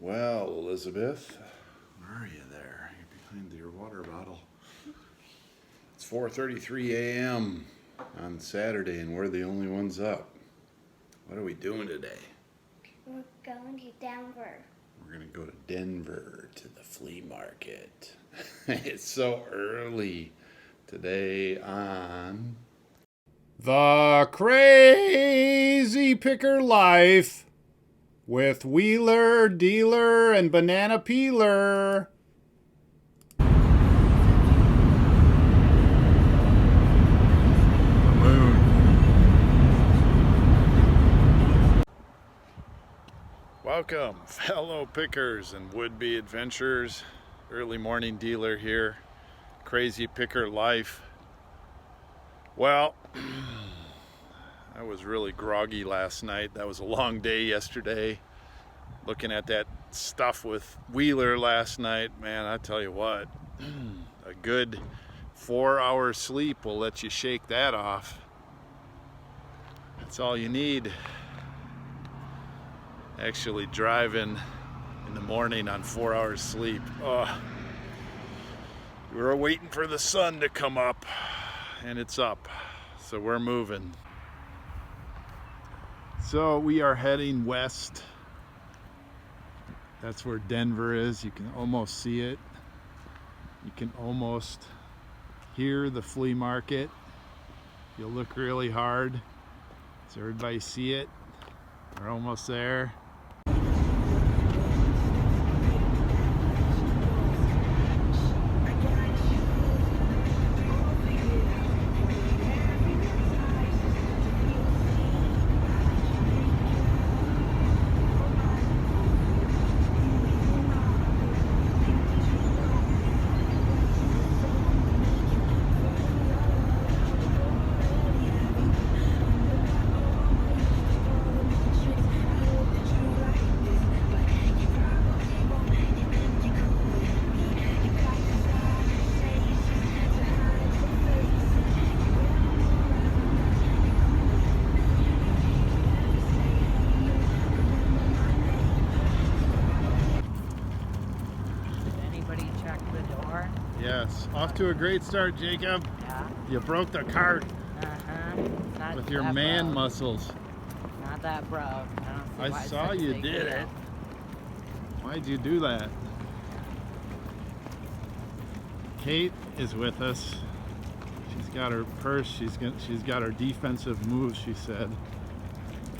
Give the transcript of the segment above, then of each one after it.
Well, Elizabeth, where are you there? You're behind your water bottle. It's 4:33 a.m. on Saturday, and we're the only ones up. What are we doing today? We're going to Denver. We're going to go to Denver to the flea market. It's so early today on The Crazy Picker Life with Wheeler, Dealer, and Banana Peeler. the moon. Welcome, fellow pickers and would-be adventurers. Early morning dealer here. Crazy Picker Life. Well, I was really groggy last night. That was a long day yesterday. Looking at that stuff with Wheeler last night, man, I tell you what, a good 4-hour sleep will let you shake that off. That's all you need. Actually driving in the morning on 4 hours sleep. Oh, we were waiting for the sun to come up, and it's up. So we're moving. So we are heading west. That's where Denver is. You can almost see it. You can almost hear the flea market. You'll look really hard. Does everybody see it? We're almost there. Yes, off to a great start, Jacob. Yeah. You broke the cart Not with your that man broke. muscles. Not that broke. I why it's saw such a you big did deal. it. Why'd you do that? Kate is with us. She's got her purse. She's got her defensive moves, she said.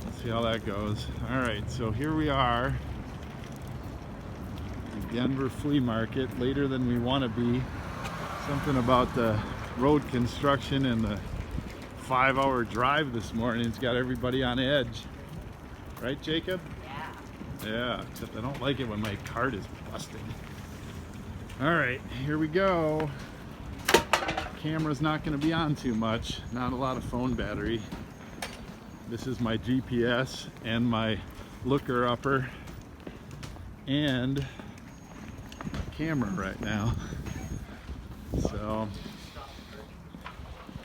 Let's see how that goes. All right, so here we are. The Denver flea market, later than we want to be. Something about the road construction and the 5-hour drive this morning has got everybody on edge. Right, Jacob? Yeah. Yeah, except I don't like it when my cart is busted. All right, here we go. Camera's not going to be on too much. Not a lot of phone battery. This is my GPS and my looker upper and camera right now. So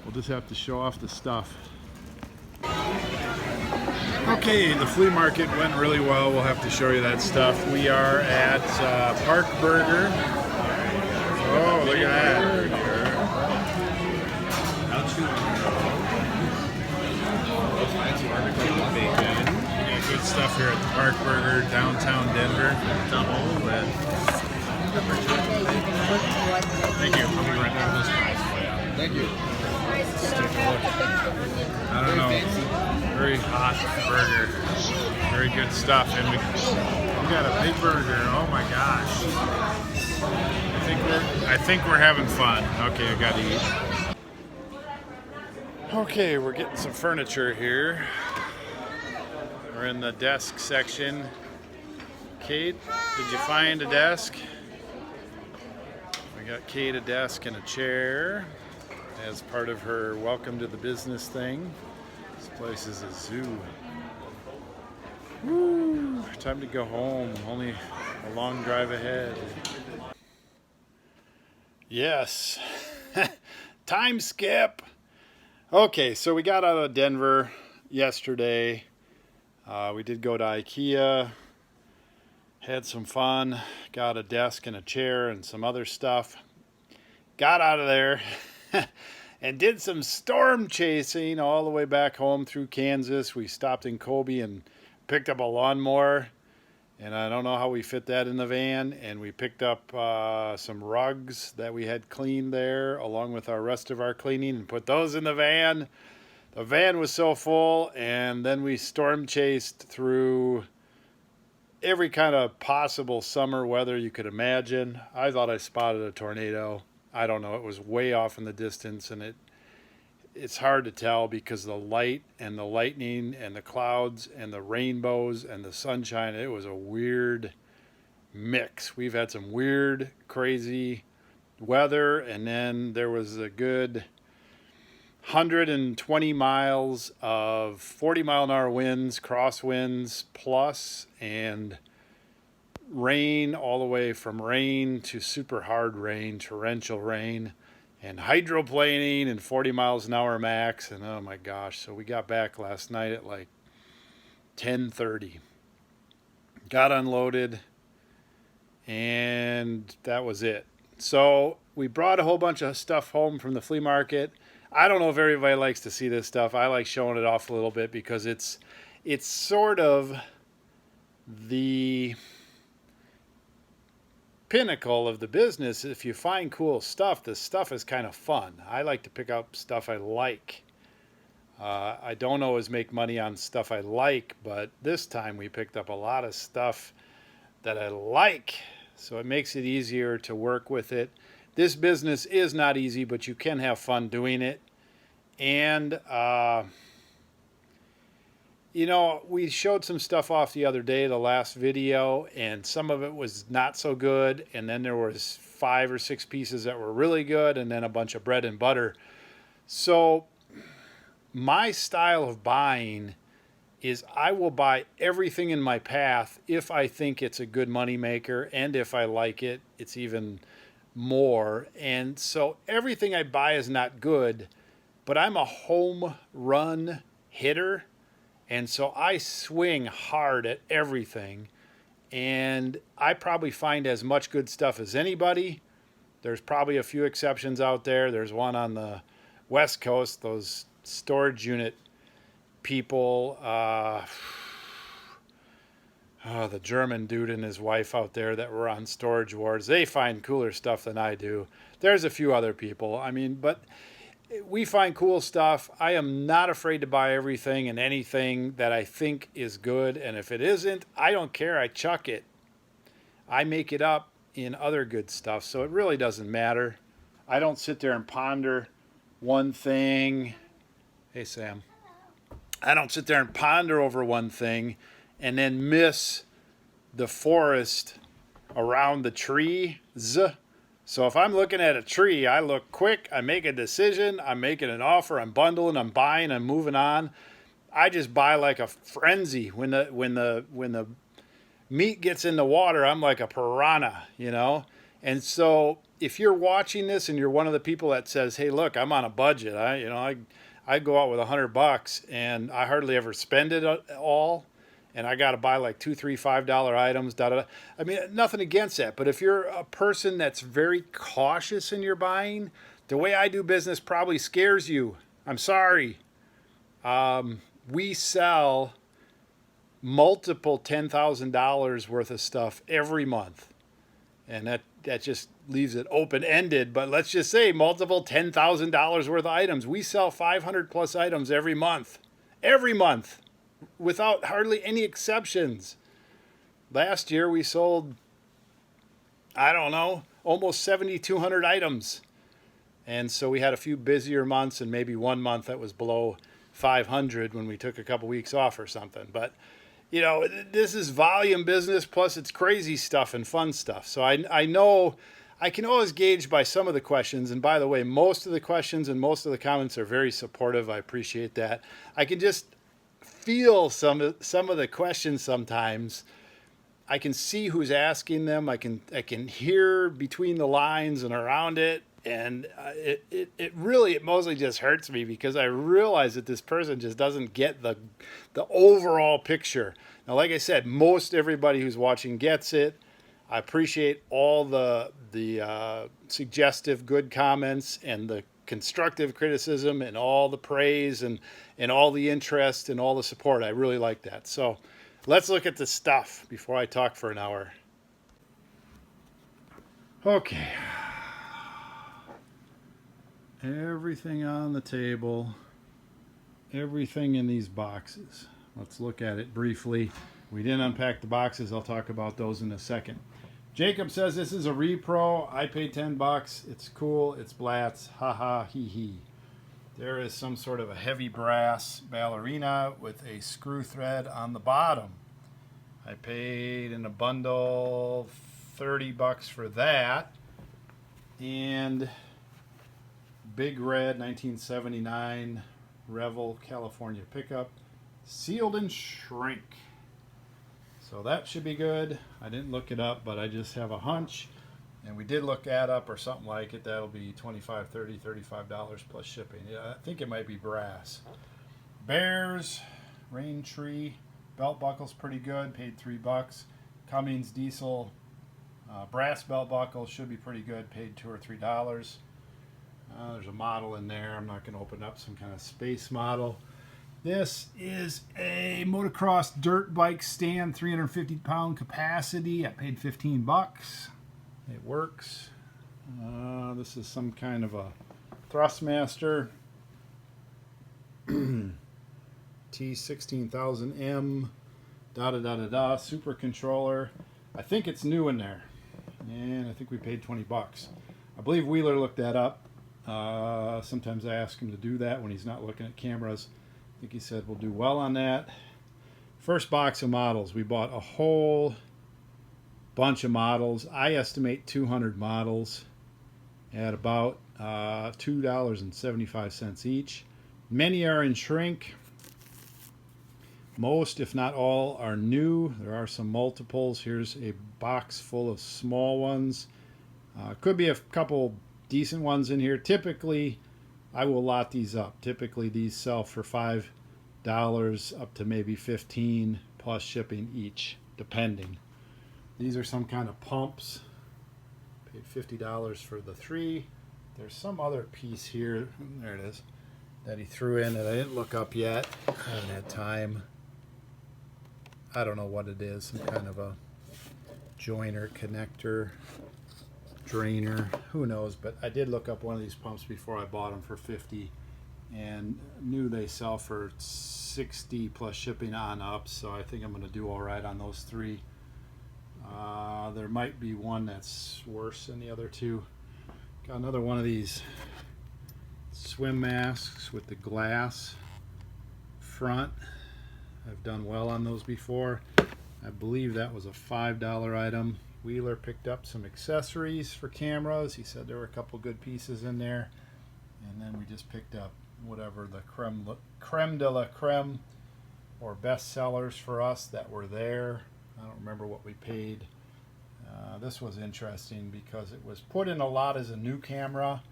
we'll just have to show off the stuff. Okay, the flea market went really well. We'll have to show you that stuff. We are at Park Burger. Oh, look at that. Yeah, good stuff here at the Park Burger, downtown Denver. Thank you. I'll be right there. Thank you. Let's take a look. I don't know. Very hot burger. Very good stuff. And we got a big burger. Oh my gosh. I think we're having fun. Okay, I gotta eat. Okay, we're getting some furniture here. We're in the desk section. Kate, did you find a desk? We got Kate a desk and a chair as part of her welcome to the business thing. This place is a zoo. Woo! Time to go home. Only a long drive ahead. Yes. Time skip. Okay, so we got out of Denver yesterday. We did go to IKEA. Had some fun. Got a desk and a chair and some other stuff. Got out of there and did some storm chasing all the way back home through Kansas. We stopped in Kobe and picked up a lawnmower. And I don't know how we fit that in the van. And we picked up some rugs that we had cleaned there along with our rest of our cleaning and put those in the van. The van was so full, and then we storm chased through every kind of possible summer weather you could imagine. I thought I spotted a tornado. I don't know. It was way off in the distance, and it's hard to tell because the light and the lightning and the clouds and the rainbows and the sunshine, it was a weird mix. We've had some weird, crazy weather, and then there was a good 120 miles of 40-mile-an-hour winds, crosswinds plus, and rain all the way from rain to super hard rain, torrential rain, and hydroplaning and 40 miles an hour max. And oh my gosh, so we got back last night at like 10:30. Got unloaded, and that was it. So we brought a whole bunch of stuff home from the flea market. I don't know if everybody likes to see this stuff. I like showing it off a little bit because it's sort of the pinnacle of the business. If you find cool stuff, this stuff is kind of fun. I like to pick up stuff I like. I don't always make money on stuff I like, but this time we picked up a lot of stuff that I like, so it makes it easier to work with it. This business is not easy, but you can have fun doing it. And, you know, we showed some stuff off the other day, the last video, and some of it was not so good. And then there was 5 or 6 pieces that were really good, and then a bunch of bread and butter. So my style of buying is I will buy everything in my path if I think it's a good money maker, and if I like it, it's even more. And so everything I buy is not good, but I'm a home run hitter, and so I swing hard at everything, and I probably find as much good stuff as anybody. There's probably a few exceptions out there. There's one on the West Coast, those storage unit people, the German dude and his wife out there that were on Storage Wars, they find cooler stuff than I do. There's a few other people. I mean, but we find cool stuff. I am not afraid to buy everything and anything that I think is good. And if it isn't, I don't care. I chuck it. I make it up in other good stuff. So it really doesn't matter. I don't sit there and ponder one thing. Hey, Sam. I don't sit there and ponder over one thing and then miss the forest around the trees. So if I'm looking at a tree, I look quick, I make a decision, I'm making an offer, I'm bundling, I'm buying, I'm moving on. I just buy like a frenzy. When the meat gets in the water, I'm like a piranha, you know? And so if you're watching this and you're one of the people that says, hey, look, I'm on a budget. I go out with $100 and I hardly ever spend it all. And I got to buy like $2, $3, $5 items. I mean, nothing against that. But if you're a person that's very cautious in your buying, the way I do business probably scares you. I'm sorry. We sell multiple $10,000 worth of stuff every month. And that just leaves it open-ended. But let's just say multiple $10,000 worth of items. We sell 500 plus items every month. Every month. Without hardly any exceptions. Last year we sold, I don't know, almost 7,200 items. And so we had a few busier months and maybe one month that was below 500 when we took a couple weeks off or something. But, you know, this is volume business, plus it's crazy stuff and fun stuff. So I know I can always gauge by some of the questions. And by the way, most of the questions and most of the comments are very supportive. I appreciate that. I can just feel some of the questions sometimes. I can see who's asking them. I can hear between the lines and around it. And it really, it mostly just hurts me because I realize that this person just doesn't get the overall picture. Now, like I said, most everybody who's watching gets it. I appreciate all the suggestive good comments and the constructive criticism and all the praise and all the interest and all the support. I really like that. So let's look at the stuff before I talk for an hour. Okay. Everything on the table, everything in these boxes. Let's look at it briefly. We didn't unpack the boxes. I'll talk about those in a second. Jacob says this is a repro. I paid $10. It's cool. It's Blatz. Ha ha hee hee. There is some sort of a heavy brass ballerina with a screw thread on the bottom. I paid in a bundle $30 for that. And Big Red 1979 Revel California pickup, sealed in shrink. So that should be good. I didn't look it up, but I just have a hunch. And we did look that up or something like it. That'll be $25, $30, $35 plus shipping. Yeah, I think it might be brass. Bears, Rain Tree, belt buckle's pretty good. Paid $3. Cummins diesel brass belt buckle should be pretty good. Paid $2 or $3. There's a model in there. I'm not going to open up some kind of space model. This is a motocross dirt bike stand, 350-pound capacity. I paid $15. It works. This is some kind of a Thrustmaster T16000M super controller. I think it's new in there, and I think we paid $20. I believe Wheeler looked that up. Sometimes I ask him to do that when he's not looking at cameras. I think he said we'll do well on that. First box of models. We bought a whole bunch of models. I estimate 200 models at about $2.75 each. Many are in shrink. Most, if not all, are new. There are some multiples. Here's a box full of small ones. Could be a couple decent ones in here. Typically, I will lot these up. Typically, these sell for $5 up to maybe $15 plus shipping each, depending. These are some kind of pumps. Paid $50 for the 3. There's some other piece here. There it is. That he threw in that I didn't look up yet. I haven't had time. I don't know what it is. Some kind of a joiner, connector, drainer, who knows, but I did look up one of these pumps before I bought them for $50 and knew they sell for $60 plus shipping on up, so I think I'm going to do all right on those 3. There might be one that's worse than the other 2. Got another one of these swim masks with the glass front. I've done well on those before. I believe that was a $5 item. Wheeler picked up some accessories for cameras. He said there were a couple good pieces in there. And then we just picked up whatever the creme de la creme or best sellers for us that were there. I don't remember what we paid. This was interesting because it was put in a lot as a new camera,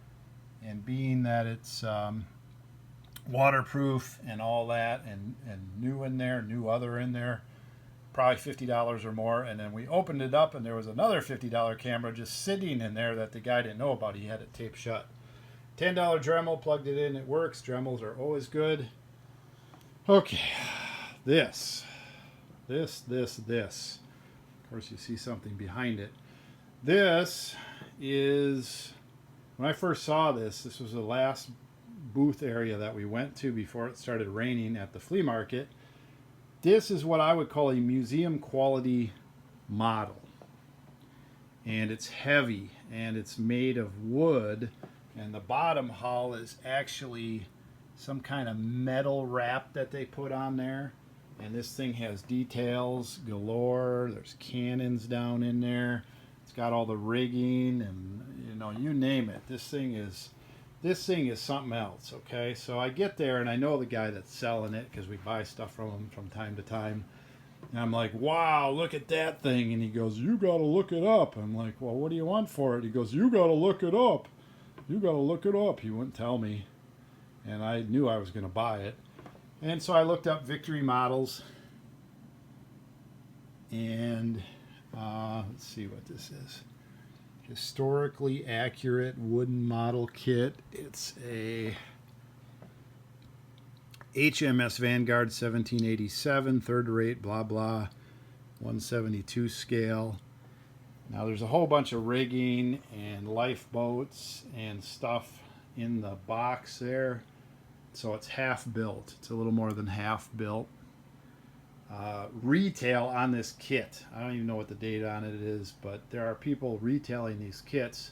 and being that it's waterproof and all that, and new in there, new other in there, probably $50 or more. And then we opened it up and there was another $50 camera just sitting in there that the guy didn't know about. He had it taped shut. $10 Dremel, plugged it in, it works. Dremels are always good. Okay, this. Of course, you see something behind it. This is, when I first saw this, this was the last booth area that we went to before it started raining at the flea market. This is what I would call a museum quality model. And it's heavy, and it's made of wood, and the bottom hull is actually some kind of metal wrap that they put on there. And this thing has details galore. There's cannons down in there. It's got all the rigging and, you know, you name it. This thing is something else, okay? So I get there and I know the guy that's selling it because we buy stuff from him from time to time. And I'm like, wow, look at that thing. And he goes, you got to look it up. I'm like, well, what do you want for it? He goes, you got to look it up. You got to look it up. He wouldn't tell me. And I knew I was going to buy it. And so I looked up Victory models. And let's see what this is. Historically accurate wooden model kit. It's a HMS Vanguard 1787, third rate, blah, blah, 172 scale. Now there's a whole bunch of rigging and lifeboats and stuff in the box there. So it's half built. It's a little more than half built. Retail on this kit, I don't even know what the date on it is, but there are people retailing these kits.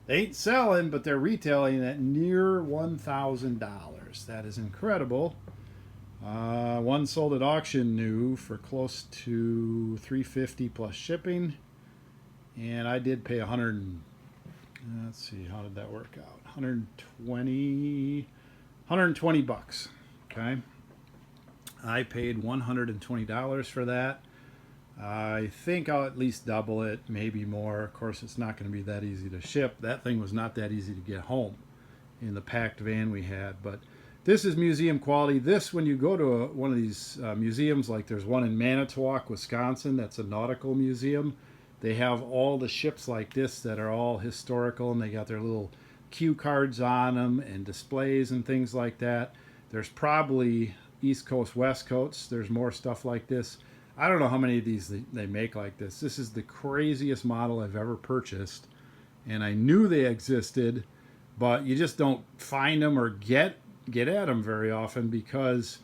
They ain't selling, but they're retailing at near $1,000. That is incredible. One sold at auction new for close to $350 plus shipping, and I did pay 100. Let's see, how did that work out? 120 bucks. Okay. I paid $120 for that. I think I'll at least double it, maybe more. Of course, it's not going to be that easy to ship. That thing was not that easy to get home in the packed van we had. But this is museum quality. This, when you go to one of these museums, like there's one in Manitowoc, Wisconsin, that's a nautical museum. They have all the ships like this that are all historical, and they got their little cue cards on them and displays and things like that. There's probably East Coast, West Coast. There's more stuff like this. I don't know how many of these they make like this. This is the craziest model I've ever purchased, and I knew they existed, but you just don't find them or get at them very often because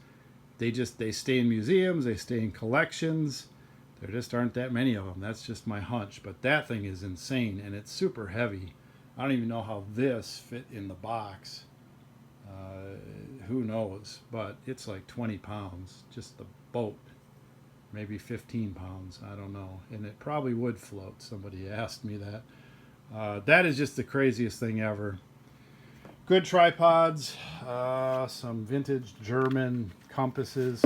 they stay in museums, they stay in collections. There just aren't that many of them. That's just my hunch. But that thing is insane, and it's super heavy. I don't even know how this fit in the box. Who knows? But it's like 20 pounds, just the boat. Maybe 15 pounds, I don't know. And it probably would float. Somebody asked me that. That is just the craziest thing ever. Good tripods, some vintage German compasses.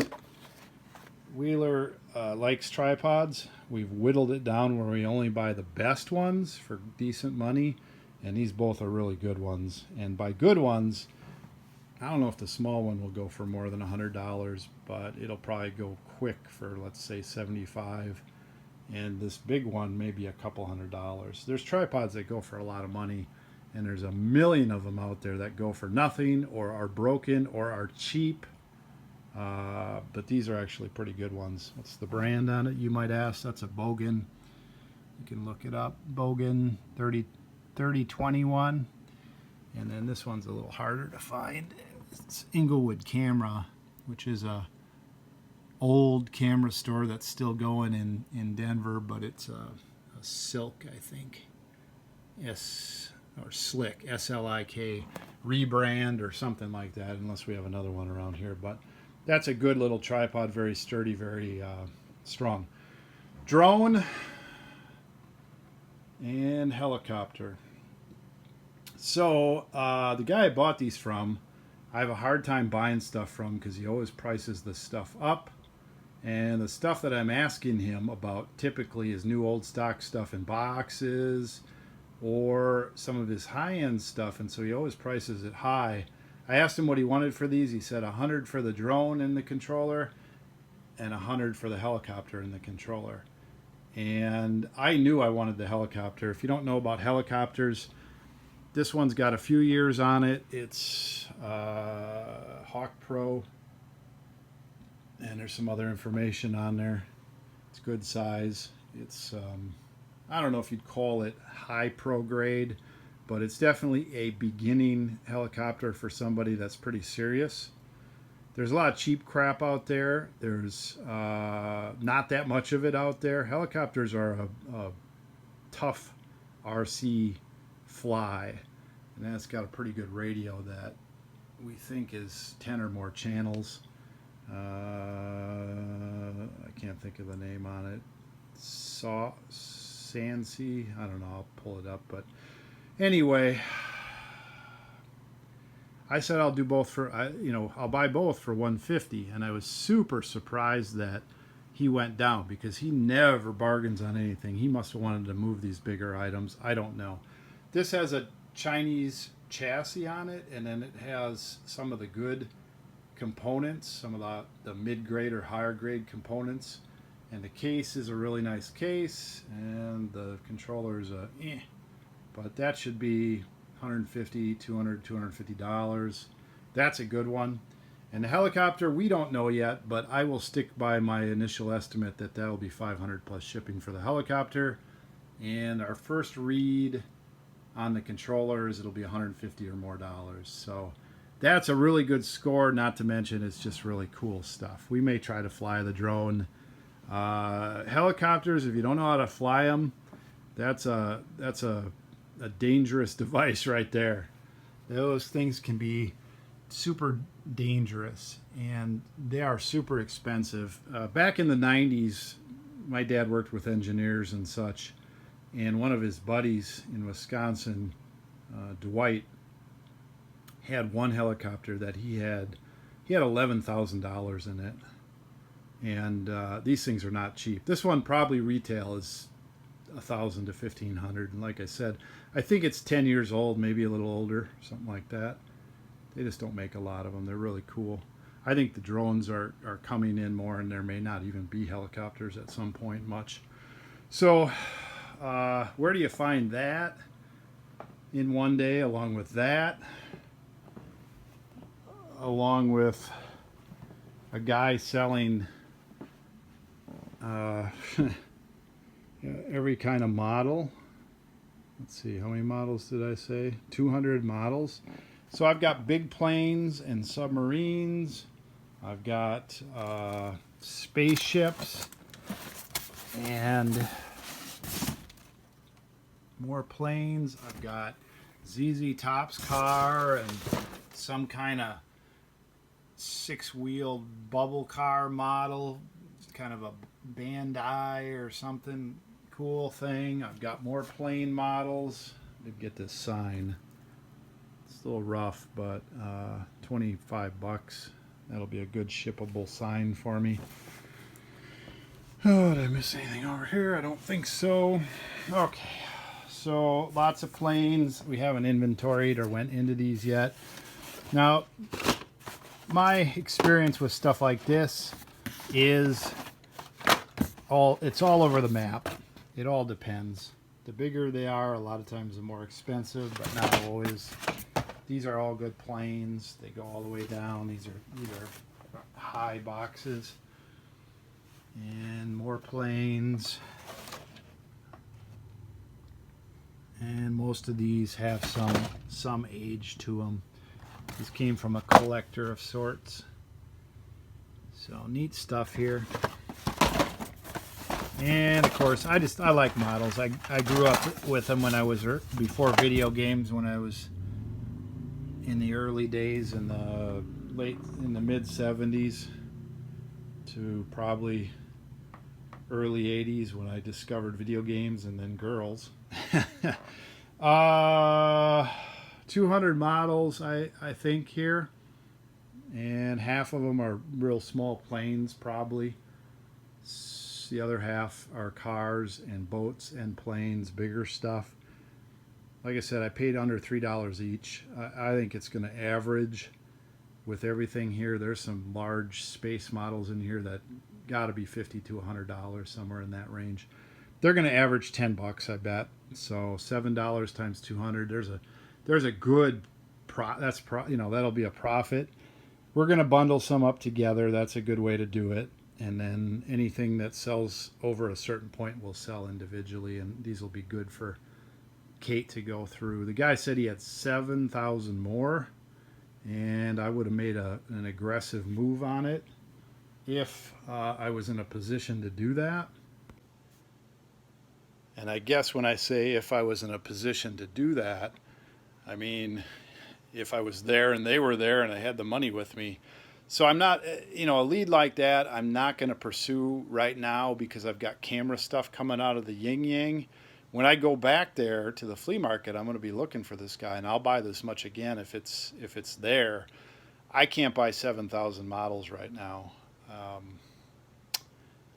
Wheeler likes tripods. We've whittled it down where we only buy the best ones for decent money. And these both are really good ones. And by good ones, I don't know if the small one will go for more than $100, but it'll probably go quick for, let's say, $75. And this big one, maybe a couple $100. There's tripods that go for a lot of money, and there's a million of them out there that go for nothing or are broken or are cheap. But these are actually pretty good ones. What's the brand on it, you might ask? That's a Bogan. You can look it up. Bogan 3021. And then this one's a little harder to find. It's Inglewood Camera, which is a old camera store that's still going in Denver, but it's a Silk, I think. Or Slick, S-L-I-K, rebrand or something like that, unless we have another one around here. But that's a good little tripod, very sturdy, very strong. Drone and helicopter. So the guy I bought these from, I have a hard time buying stuff from because he always prices the stuff up. And the stuff that I'm asking him about typically is new old stock stuff in boxes or some of his high-end stuff, and so he always prices it high. I asked him what he wanted for these. He said 100 for the drone and the controller and 100 for the helicopter and the controller. And I knew I wanted the helicopter. If you don't know about helicopters, this one's got a few years on it. It's Hawk Pro, and there's some other information on there. It's good size. It's I don't know if you'd call it high pro grade, but it's definitely a beginning helicopter for somebody that's pretty serious. There's a lot of cheap crap out there. There's not that much of it out there. Helicopters are a tough RC fly, and then it's got a pretty good radio that we think is 10 or more channels. I can't think of the name on it. Sansy, I don't know, I'll pull it up. But anyway, I said I'll do both for, I'll buy both for $150, and I was super surprised that he went down because he never bargains on anything. He must have wanted to move these bigger items. I don't know. This has a Chinese chassis on it, and then it has some of the good components, some of the mid-grade or higher grade components. And the case is a really nice case, and the controller is but that should be $150, $200, $250. That's a good one. And the helicopter, we don't know yet, but I will stick by my initial estimate that that'll be $500 plus shipping for the helicopter. And our first read on the controllers, it'll be $150 or more. So that's a really good score, not to mention it's just really cool stuff. We may try to fly the drone. Helicopters, if you don't know how to fly them, that's a dangerous device right there. Those things can be super dangerous, and they are super expensive. Back in the 90s, my dad worked with engineers and such, and one of his buddies in Wisconsin, Dwight, had one helicopter that he had $11,000 in it. And these things are not cheap. This one probably retail is $1,000 to $1,500. And like I said, I think it's 10 years old, maybe a little older, something like that. They just don't make a lot of them. They're really cool. I think the drones are coming in more, and there may not even be helicopters at some point much. So where do you find that in one day, along with that? Along with a guy selling every kind of model. Let's see, how many models did I say? 200 models. So I've got big planes and submarines. I've got spaceships and more planes. I've got ZZ Top's car and some kind of 6-wheel bubble car model. It's kind of a Bandai or something cool thing. I've got more plane models. I did get this sign. It's a little rough, but $25. That'll be a good shippable sign for me. Oh, did I miss anything over here? I don't think so. Okay, so lots of planes. We haven't inventoried or went into these yet. Now, my experience with stuff like this is it's all over the map. It all depends. The bigger they are, a lot of times the more expensive, but not always. These are all good planes. They go all the way down. These are high boxes. And more planes. And most of these have some age to them. This came from a collector of sorts. So neat stuff here. And of course, I like models. I grew up with them when I was before video games, when I was in the early days in the mid 70s to probably early 80s when I discovered video games and then girls. 200 models I think here, and half of them are real small planes probably. The other half are cars and boats and planes, bigger stuff. Like I said, I paid under $3 each. I think it's going to average with everything here. There's some large space models in here that got to be $50 to $100, somewhere in that range. They're going to average $10, I bet. So $7 times 200. There's a good that'll be a profit. We're going to bundle some up together. That's a good way to do it. And then anything that sells over a certain point will sell individually, and these will be good for Kate to go through. The guy said he had 7,000 more, and I would have made an aggressive move on it if I was in a position to do that. And I guess when I say if I was in a position to do that, I mean if I was there and they were there and I had the money with me. So I'm not, a lead like that, I'm not going to pursue right now because I've got camera stuff coming out of the yin yang. When I go back there to the flea market, I'm going to be looking for this guy, and I'll buy this much again if it's there. I can't buy 7,000 models right now.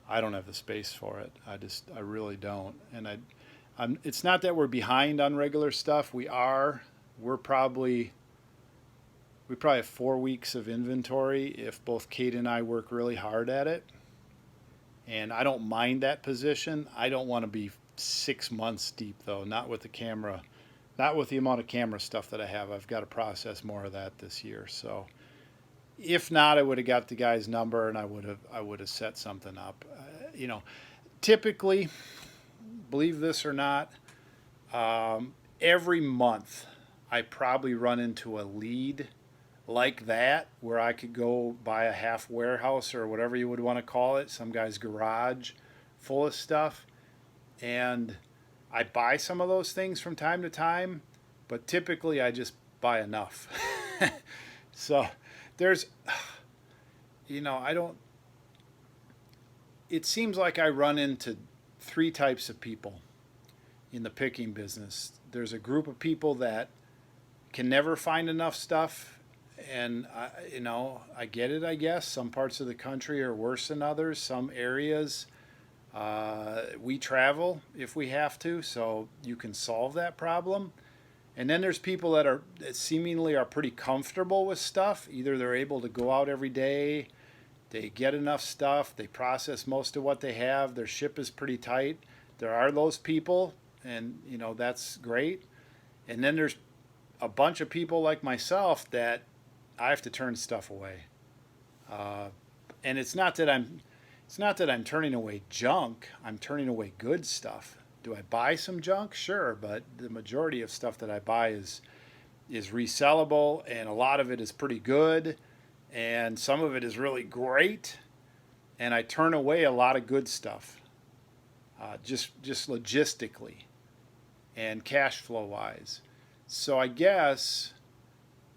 I don't have the space for it. I really don't. And it's not that we're behind on regular stuff. We are. we probably have 4 weeks of inventory if both Kate and I work really hard at it. And I don't mind that position. I don't want to be 6 months deep though, not with the camera, not with the amount of camera stuff that I have. I've got to process more of that this year. So if not, I would have got the guy's number and I would have set something up. You know, typically, believe this or not, every month I probably run into a lead like that where I could go buy a half warehouse or whatever you would want to call it, some guy's garage full of stuff. And I buy some of those things from time to time, but typically I just buy enough. So there's, you know, it seems like I run into 3 types of people in the picking business. There's a group of people that can never find enough stuff. And, you know, I get it, I guess. Some parts of the country are worse than others. Some areas we travel if we have to, so you can solve that problem. And then there's people that seemingly are pretty comfortable with stuff. Either they're able to go out every day, they get enough stuff, they process most of what they have, their ship is pretty tight. There are those people, and, you know, that's great. And then there's a bunch of people like myself that I have to turn stuff away, and it's not that I'm turning away junk. I'm turning away good stuff. Do I buy some junk? Sure, but the majority of stuff that I buy is resellable, and a lot of it is pretty good, and some of it is really great. And I turn away a lot of good stuff, just logistically and cash flow wise. So I guess,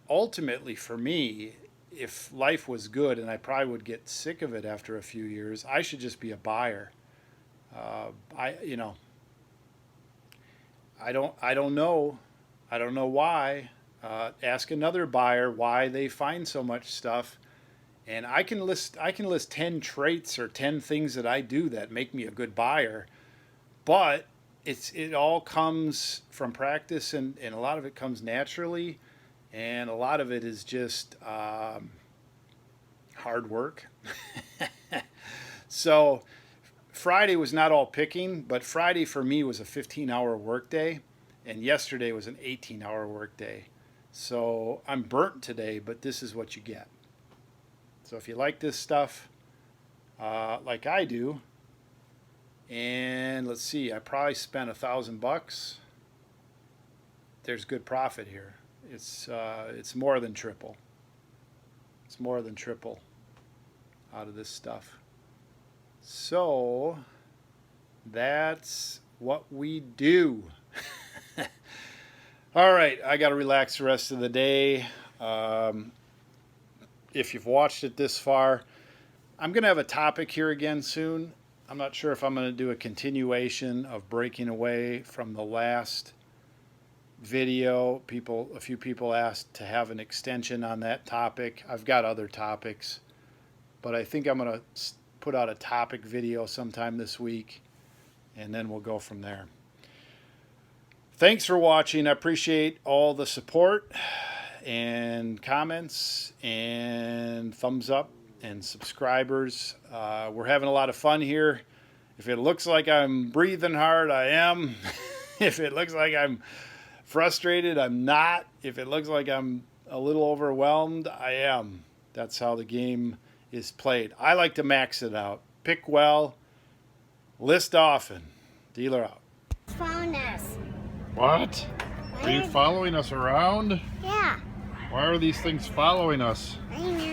ultimately for me, if life was good, and I probably would get sick of it after a few years, I should just be a buyer. I don't know why. Ask another buyer why they find so much stuff, and I can list 10 traits or 10 things that I do that make me a good buyer. But it all comes from practice, and a lot of it comes naturally. And a lot of it is just hard work. So Friday was not all picking, but Friday for me was a 15-hour workday, and yesterday was an 18-hour workday. So I'm burnt today, but this is what you get. So if you like this stuff, like I do, and let's see, I probably spent $1,000. There's good profit here. It's more than triple. It's more than triple out of this stuff. So that's what we do. All right, I got to relax the rest of the day. If you've watched it this far, I'm going to have a topic here again soon. I'm not sure if I'm going to do a continuation of breaking away from the last video. A few people asked to have an extension on that topic. I've got other topics, but I think I'm going to put out a topic video sometime this week, and then we'll go from there. Thanks for watching. I appreciate all the support and comments and thumbs up and subscribers. We're having a lot of fun here. If it looks like I'm breathing hard, I am. If it looks like I'm frustrated, I'm not. If it looks like I'm a little overwhelmed, I am. That's how the game is played. I like to max it out. Pick well, list often. Dealer out. Phone us. What? Are you following us around? Yeah. Why are these things following us? I know.